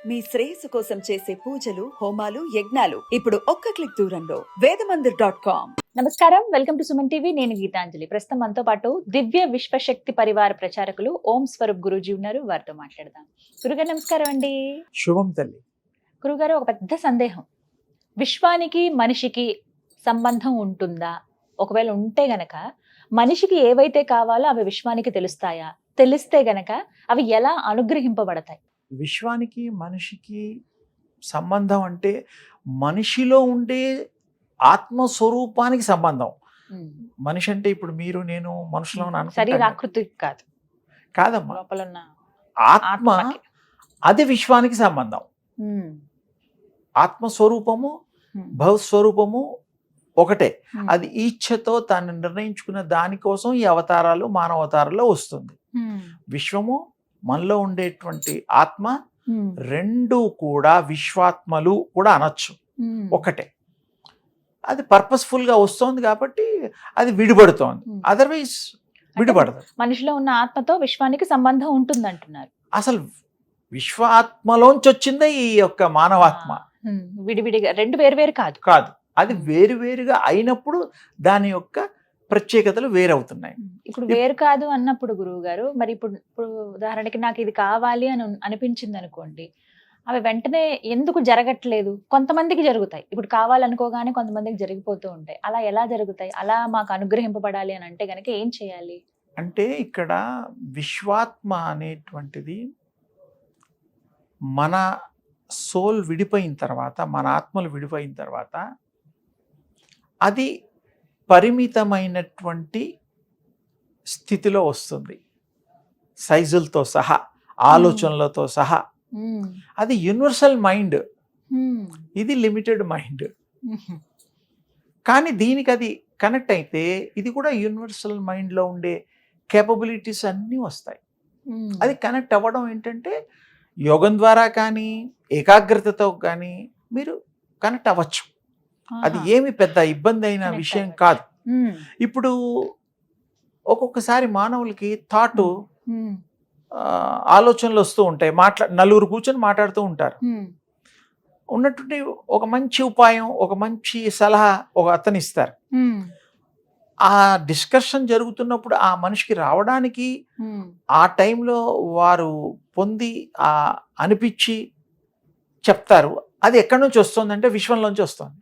మీ శ్రేయస్సు కోసం చేసే పూజలు, హోమాలు, యజ్ఞాలు ఇప్పుడు ఒక్క క్లిక్ దూరంలో వేదమందిర్.com. నమస్కారం, వెల్కమ్ టు సుమన్ టీవీ. నేను గీతాంజలి. ప్రస్తుతం మనతో పాటు దివ్య విశ్వశక్తి పరివార ప్రచారకులు ఓం స్వరూప్ గురూజీ ఉన్నారు. వారితో మాట్లాడదాం. గురుగారు నమస్కారం అండి. శుభం తల్లి. గురుగారు, ఒక పెద్ద సందేహం, విశ్వానికి మనిషికి సంబంధం ఉంటుందా? ఒకవేళ ఉంటే గనక మనిషికి ఏవైతే కావాలో అవి విశ్వానికి తెలుస్తాయా? తెలిస్తే గనక అవి ఎలా అనుగ్రహింపబడతాయి? విశ్వానికి మనిషికి సంబంధం అంటే మనిషిలో ఉండే ఆత్మస్వరూపానికి సంబంధం. మనిషి అంటే ఇప్పుడు మీరు నేను మనుషులో శరీరాకృతి కాదు, కాదమ్మా, లోపల ఉన్న ఆత్మ. అది విశ్వానికి సంబంధం. ఆత్మస్వరూపము భవస్వరూపము ఒకటే. అది ఈచ్ఛతో తాను నిర్ణయించుకున్న దానికోసం ఈ అవతారాలు మానవతారాల్లో వస్తుంది. విశ్వము మనలో ఉండేటువంటి ఆత్మ రెండు కూడా విశ్వాత్మలు కూడా అనొచ్చు, ఒకటే. అది పర్పస్ఫుల్ గా వస్తోంది కాబట్టి అది విడిపడుతోంది, అదర్వైజ్ విడిపడదు. మనిషిలో ఉన్న ఆత్మతో విశ్వానికి సంబంధం ఉంటుంది అంటున్నారు. అసలు విశ్వాత్మలోంచి వచ్చిందే ఈ యొక్క మానవాత్మ. విడివిడిగా రెండు వేరు కాదు కాదు, అది వేరువేరుగా అయినప్పుడు దాని యొక్క ప్రత్యేకతలు వేరవుతున్నాయి. ఇప్పుడు వేరు కాదు అన్నప్పుడు గురువు గారు, మరి ఇప్పుడు ఉదాహరణకి నాకు ఇది కావాలి అని అనిపించింది అనుకోండి, అవి వెంటనే ఎందుకు జరగట్లేదు? కొంతమందికి జరుగుతాయి, ఇప్పుడు కావాలనుకోగానే కొంతమందికి జరిగిపోతూ ఉంటాయి. అలా ఎలా జరుగుతాయి? అలా మాకు అనుగ్రహింపబడాలి అని అంటే గనక ఏం చేయాలి? అంటే ఇక్కడ విశ్వాత్మ అనేటువంటిది మన సోల్ విడిపోయిన తర్వాత, మన ఆత్మలు విడిపోయిన తర్వాత అది పరిమితమైనటువంటి స్థితిలో వస్తుంది, సైజులతో సహా, ఆలోచనలతో సహా. అది యూనివర్సల్ మైండ్, ఇది లిమిటెడ్ మైండ్. కానీ దీనికి అది కనెక్ట్ అయితే ఇది కూడా యూనివర్సల్ మైండ్లో ఉండే కేపబిలిటీస్ అన్నీ వస్తాయి. అది కనెక్ట్ అవ్వడం ఏంటంటే యోగం ద్వారా కానీ ఏకాగ్రతతో కానీ మీరు కనెక్ట్ అవ్వచ్చు. అది ఏమి పెద్ద ఇబ్బంది అయిన విషయం కాదు. ఇప్పుడు ఒక్కొక్కసారి మానవులకి థాట్ ఆలోచనలు వస్తూ ఉంటాయి. నలుగురు కూర్చొని మాట్లాడుతూ ఉంటారు. ఉన్నటువంటి ఒక మంచి ఉపాయం, ఒక మంచి సలహా ఒక అతను ఇస్తారు. ఆ డిస్కషన్ జరుగుతున్నప్పుడు ఆ మనిషికి రావడానికి ఆ టైంలో వారు పొంది అనిపించి చెప్తారు. అది ఎక్కడి నుంచి వస్తుందంటే విశ్వంలోంచి వస్తుంది.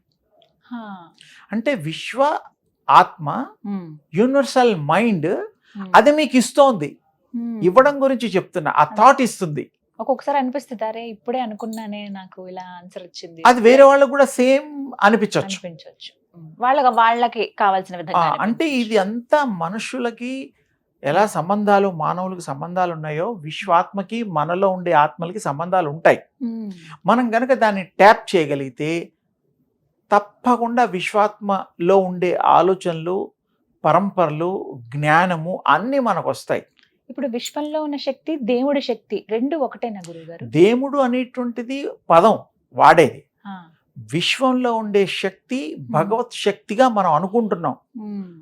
అంటే విశ్వ ఆత్మ, యూనివర్సల్ మైండ్ అది మీకు ఇస్తోంది. ఇవ్వడం గురించి చెప్తున్నా, ఆ థాట్ ఇస్తుంది. ఒక్కొక్కసారి అనిపిస్తుంది, అరే ఇప్పుడే అనుకున్నానే, నాకు ఇలా ఆన్సర్ వచ్చింది. అది వేరే వాళ్ళకు కూడా సేమ్ అనిపించవచ్చు. వాళ్ళకి కావాల్సిన విధంగా. అంటే ఇది అంతా మనుషులకి ఎలా సంబంధాలు, మానవులకు సంబంధాలు ఉన్నాయో విశ్వాత్మకి మనలో ఉండే ఆత్మలకి సంబంధాలు ఉంటాయి. మనం గనక దాన్ని ట్యాప్ చేయగలిగితే తప్పకుండా విశ్వాత్మలో ఉండే ఆలోచనలు, పరంపరలు, జ్ఞానము అన్నీ మనకు వస్తాయి. ఇప్పుడు విశ్వంలో ఉన్న శక్తి, దేవుడి శక్తి రెండు ఒకటేనా గురువుగారు? దేవుడు అనేటువంటిది పదం వాడేది. విశ్వంలో ఉండే శక్తి భగవత్ శక్తిగా మనం అనుకుంటున్నాం.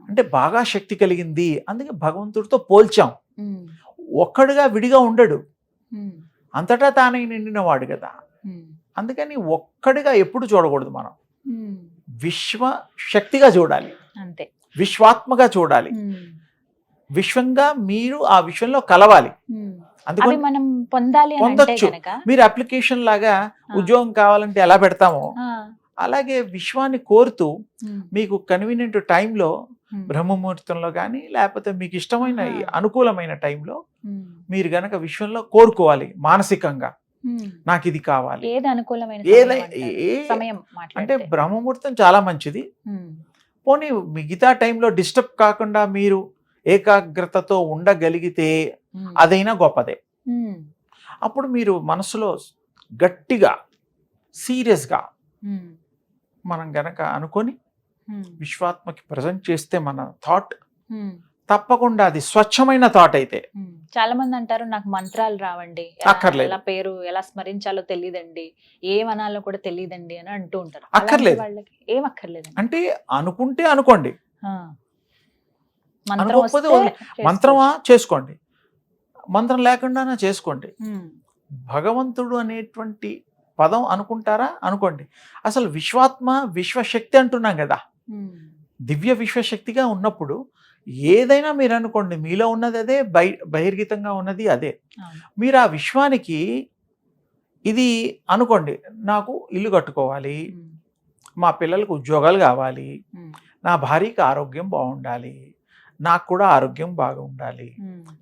అంటే బాగా శక్తి కలిగింది, అందుకే భగవంతుడితో పోల్చాం. ఒక్కడుగా విడిగా ఉండడు, అంతటా తానే నిండినవాడు కదా. అందుకని ఒక్కడిగా ఎప్పుడు చూడకూడదు. మనం విశ్వ శక్తిగా చూడాలి, అంతే, విశ్వాత్మగా చూడాలి. విశ్వంగా మీరు ఆ విశ్వంలో కలవాలి. అందుకని మనం పొందొచ్చు. మీరు అప్లికేషన్ లాగా ఉద్యోగం కావాలంటే ఎలా పెడతామో అలాగే విశ్వాన్ని కోరుతూ మీకు కన్వీనియంట్ టైంలో, బ్రహ్మముహూర్తంలో కానీ లేకపోతే మీకు ఇష్టమైన అనుకూలమైన టైంలో మీరు గనక విశ్వంలో కోరుకోవాలి మానసికంగా. నాకు ఇది కావాలి. అంటే బ్రహ్మముహూర్తం చాలా మంచిది. పోనీ మిగతా టైంలో డిస్టర్బ్ కాకుండా మీరు ఏకాగ్రతతో ఉండగలిగితే అదైనా గొప్పదే. అప్పుడు మీరు మనసులో గట్టిగా సీరియస్గా మనం గనక అనుకొని విశ్వాత్మకి ప్రజెంట్ చేస్తే మన థాట్ తప్పకుండా అది స్వచ్ఛమైన థాట్ అయితే. చాలా మంది అంటారు, నాకు మంత్రాలు రావండి, ఎలా పేరు ఎలా స్మరించాలో తెలియదండి, ఏమనాలో కూడా తెలియదండి అని అంటూ ఉంటారు. అక్కర్లేదు, వాళ్ళకి ఏం అక్కర్లేదు. అంటే అనుకుంటే అనుకోండి, అనుకోకపోతే మంత్రమా చేసుకోండి, మంత్రం లేకుండా చేసుకోండి. భగవంతుడు అనేటువంటి పదం అనుకుంటారా అనుకోండి, అసలు విశ్వాత్మ విశ్వశక్తి అంటున్నాం కదా. దివ్య విశ్వశక్తిగా ఉన్నప్పుడు ఏదైనా మీరు అనుకోండి, మీలో ఉన్నది అదే, బహిర్గతంగా ఉన్నది అదే. మీరు ఆ విశ్వానికి ఇది అనుకోండి, నాకు ఇల్లు కట్టుకోవాలి, మా పిల్లలకు ఉద్యోగాలు కావాలి, నా భార్యకి ఆరోగ్యం బాగుండాలి, నాకు కూడా ఆరోగ్యం బాగా ఉండాలి,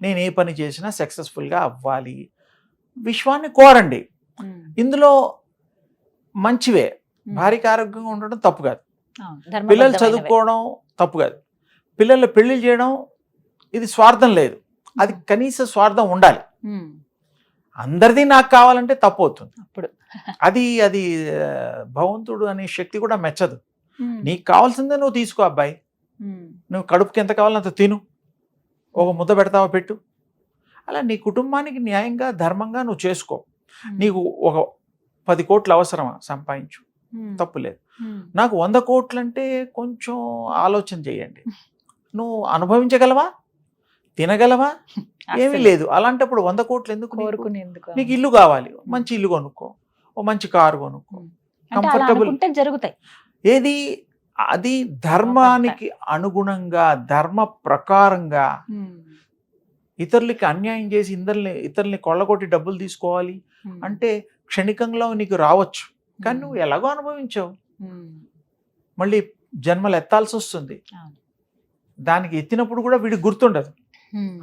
నేను ఏ పని చేసినా సక్సెస్ఫుల్గా అవ్వాలి, విశ్వాన్ని కోరండి. ఇందులో మంచివే, భార్యకి ఆరోగ్యంగా ఉండడం తప్పు కాదు, పిల్లలు చదువుకోవడం తప్పు కాదు, పిల్లలు పెళ్లి చేయడం ఇది స్వార్థం లేదు, అది కనీస స్వార్థం ఉండాలి. అందరిది నాకు కావాలంటే తప్పు అవుతుంది. అప్పుడు అది అది భగవంతుడు అనే శక్తి కూడా మెచ్చదు. నీకు కావాల్సిందే నువ్వు తీసుకో అబ్బాయి, నువ్వు కడుపుకి ఎంత కావాలో అంత తిను, ఒక ముద్ద పెడతావా పెట్టు, అలా నీ కుటుంబానికి న్యాయంగా ధర్మంగా నువ్వు చేసుకో. నీకు ఒక 10 కోట్లు అవసరమా, సంపాదించు, తప్పులేదు. నాకు 100 కోట్లు అంటే కొంచెం ఆలోచన చేయండి. నువ్వు అనుభవించగలవా, తినగలవా, ఏమీ లేదు. అలాంటప్పుడు 100 కోట్లు ఎందుకు? నీకు ఇల్లు కావాలి, మంచి ఇల్లు కొనుక్కో, ఓ మంచి కారు కొనుక్కో, కంఫర్టబుల్ జరుగుతాయి. ఏది అది ధర్మానికి అనుగుణంగా, ధర్మ ప్రకారంగా. ఇతరులకి అన్యాయం చేసి ఇతరుల్ని కొల్లగొట్టి డబ్బులు తీసుకోవాలి అంటే క్షణికంలో నీకు రావచ్చు, కానీ నువ్వు ఎలాగో అనుభవించావు, మళ్ళీ జన్మలు ఎత్తాల్సి వస్తుంది. దానికి ఎత్తినప్పుడు కూడా వీడికి గుర్తుండదు,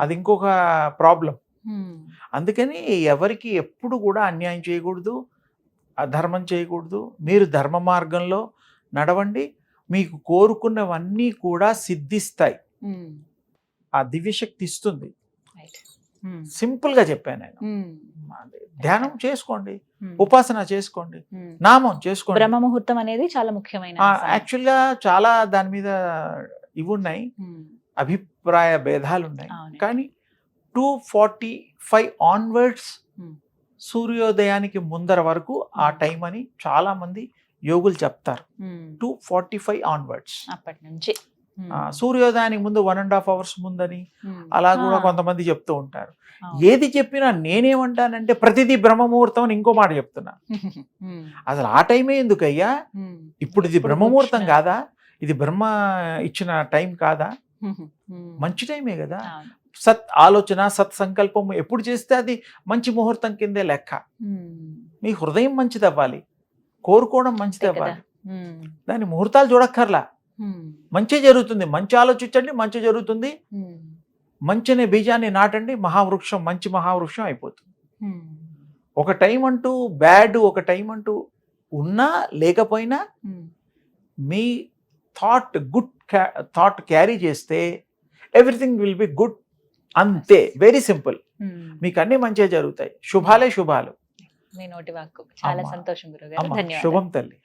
అది ఇంకొక ప్రాబ్లం. అందుకని ఎవరికి ఎప్పుడు కూడా అన్యాయం చేయకూడదు, అధర్మం చేయకూడదు. మీరు ధర్మ మార్గంలో నడవండి, మీకు కోరుకున్నవన్నీ కూడా సిద్ధిస్తాయి, ఆ దివ్యశక్తి ఇస్తుంది. సింపుల్గా చెప్పాను నేను. ధ్యానం చేసుకోండి, ఉపాసన చేసుకోండి, నామం చేసుకోండి. బ్రహ్మ ముహూర్తం అనేది చాలా ముఖ్యమైన. యాక్చువల్గా చాలా దాని మీద ఇవి ఉన్నాయి, అభిప్రాయ భేదాలు ఉన్నాయి, కానీ 2:45 ఆన్వర్డ్స్ సూర్యోదయానికి ముందర వరకు ఆ టైం అని చాలా మంది యోగులు చెప్తారు. 2:45 ఆన్వర్డ్స్ అప్పటి నుంచి. సూర్యోదయానికి ముందు 1.5 అవర్స్ ముందని అలా కూడా కొంతమంది చెప్తూ ఉంటారు. ఏది చెప్పినా నేనేమంటానంటే ప్రతిదీ బ్రహ్మముహూర్తం అని ఇంకో మాట చెప్తున్నా. అసలు ఆ టైమే ఎందుకయ్యా, ఇప్పుడు ఇది బ్రహ్మముహూర్తం కాదా, ఇది బ్రహ్మ ఇచ్చిన టైం కాదా, మంచి టైమే కదా. సత్ ఆలోచన, సత్ సంకల్పం ఎప్పుడు చేస్తే అది మంచి ముహూర్తం కిందే లెక్క. మీ హృదయం మంచిది అవ్వాలి, కోరుకోవడం మంచిది అవ్వాలి, దాని ముహూర్తాలు చూడక్కర్లా, మంచి జరుగుతుంది. మంచి ఆలోచించండి, మంచి జరుగుతుంది. మంచి అనే బీజాన్ని నాటండి, మహావృక్షం, మంచి మహావృక్షం అయిపోతుంది. ఒక టైం అంటూ బ్యాడ్, ఒక టైం అంటూ ఉన్నా లేకపోయినా మీ గుడ్ థాట్ క్యారీ చేస్తే ఎవ్రీథింగ్ విల్ బి గుడ్. అంతే, వెరీ సింపుల్. మీకు అన్ని మంచిగా జరుగుతాయి. శుభాలే శుభాలు. మీ నోటి వాక్కు. చాలా సంతోషం గురుగారు, ధన్యవాదాలు. శుభం తల్లి.